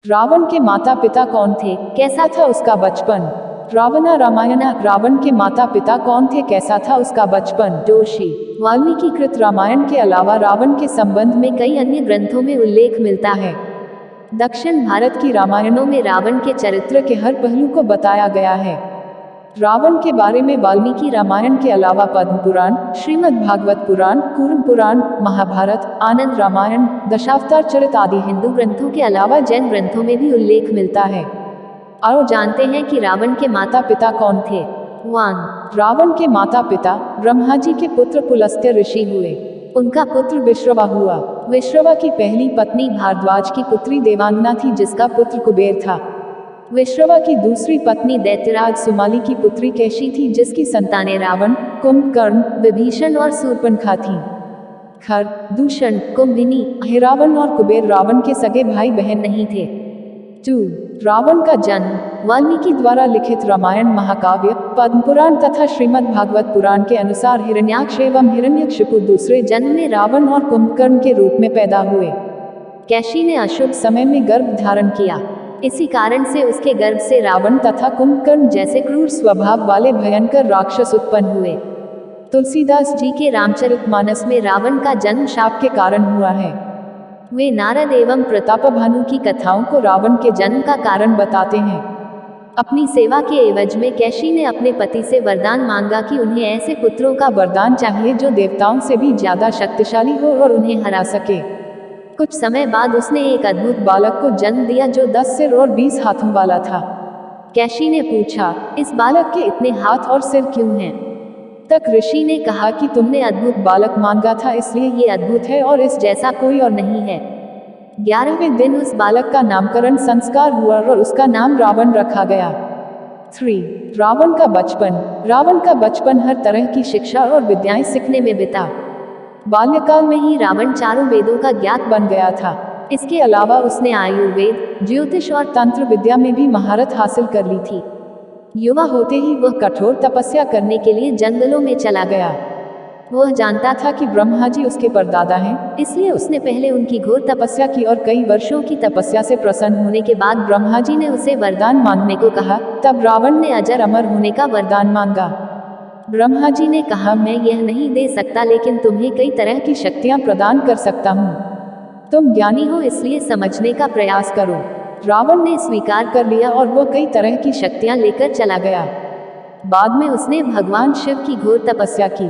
रावण के माता पिता कौन थे, कैसा था उसका बचपन। रावणा रामायणा। रावण के माता पिता कौन थे, कैसा था उसका बचपन। जोशी। वाल्मीकि कृत रामायण के अलावा रावण के संबंध में कई अन्य ग्रंथों में उल्लेख मिलता है। दक्षिण भारत की रामायणों में रावण के चरित्र के हर पहलू को बताया गया है। रावण के बारे में वाल्मीकि रामायण के अलावा पद्म पुराण, श्रीमद् भागवत पुराण, कूर्म पुराण, महाभारत, आनंद रामायण, दशावतार चरित आदि हिंदू ग्रंथों के अलावा जैन ग्रंथों में भी उल्लेख मिलता है। और जानते हैं कि रावण के माता पिता कौन थे। 1. रावण के माता पिता ब्रह्मा जी के पुत्र पुलस्त्य ऋषि हुए। उनका पुत्र विश्रवा हुआ। विश्रवा की पहली पत्नी भारद्वाज की पुत्री देवांगना थी, जिसका पुत्र कुबेर था। विश्रवा की दूसरी पत्नी दैत्यराज सुमाली की पुत्री कैशी थी, जिसकी संतानें रावण, कुंभकर्ण, विभीषण और शूर्पणखा थीं। खर, दूषण, कुंभिनी, अहिरावण और कुबेर रावण के सगे भाई बहन नहीं थे। 2. रावण का जन्म। वाल्मीकि द्वारा लिखित रामायण महाकाव्य, पद्म पुराण तथा श्रीमद् भागवत पुराण के अनुसार हिरण्याक्ष एवं हिरण्यकशिपु दूसरे जन्म में रावण और कुंभकर्ण के रूप में पैदा हुए। कैशी ने अशुभ समय में गर्भ धारण किया। इसी कारण से उसके गर्भ से रावण तथा कुंभकर्ण जैसे क्रूर स्वभाव वाले भयंकर राक्षस उत्पन्न हुए। तुलसीदास जी के रामचरितमानस में रावण का जन्म शाप के कारण हुआ है। वे नारद एवं प्रतापभानु की कथाओं को रावण के जन्म का कारण बताते हैं। अपनी सेवा के एवज में कैशी ने अपने पति से वरदान मांगा कि उन्हें ऐसे पुत्रों का वरदान चाहिए जो देवताओं से भी ज्यादा शक्तिशाली हो और उन्हें हरा सके। कुछ समय बाद उसने एक अद्भुत बालक को जन्म दिया जो 10 सिर और 20 हाथों वाला था। कैशी ने पूछा, इस बालक के इतने हाथ और सिर क्यों हैं? तक ऋषि ने कहा कि तुमने अद्भुत बालक मांगा था, इसलिए ये अद्भुत है और इस जैसा कोई और नहीं है। 11वें दिन उस बालक का नामकरण संस्कार हुआ और उसका नाम रावण रखा गया। 3. रावण का बचपन। रावण का बचपन हर तरह की शिक्षा और विद्याएं सीखने में बिता। बाल्यकाल में ही रावण चारों वेदों का ज्ञात बन गया था। इसके अलावा उसने आयुर्वेद, ज्योतिष और तंत्र विद्या में भी महारत हासिल कर ली थी। युवा होते ही वह कठोर तपस्या करने के लिए जंगलों में चला गया। वह जानता था कि ब्रह्मा जी उसके परदादा हैं, इसलिए उसने पहले उनकी घोर तपस्या की और कई वर्षों की तपस्या से प्रसन्न होने के बाद ब्रह्मा जी ने उसे वरदान मांगने को कहा। तब रावण ने अजर अमर होने का वरदान मांगा। ब्रह्मा जी ने कहा, मैं यह नहीं दे सकता, लेकिन तुम्हें कई तरह की शक्तियां प्रदान कर सकता हूँ। तुम ज्ञानी हो, इसलिए समझने का प्रयास करो। रावण ने स्वीकार कर लिया और वो कई तरह की शक्तियां लेकर चला गया। बाद में उसने भगवान शिव की घोर तपस्या की।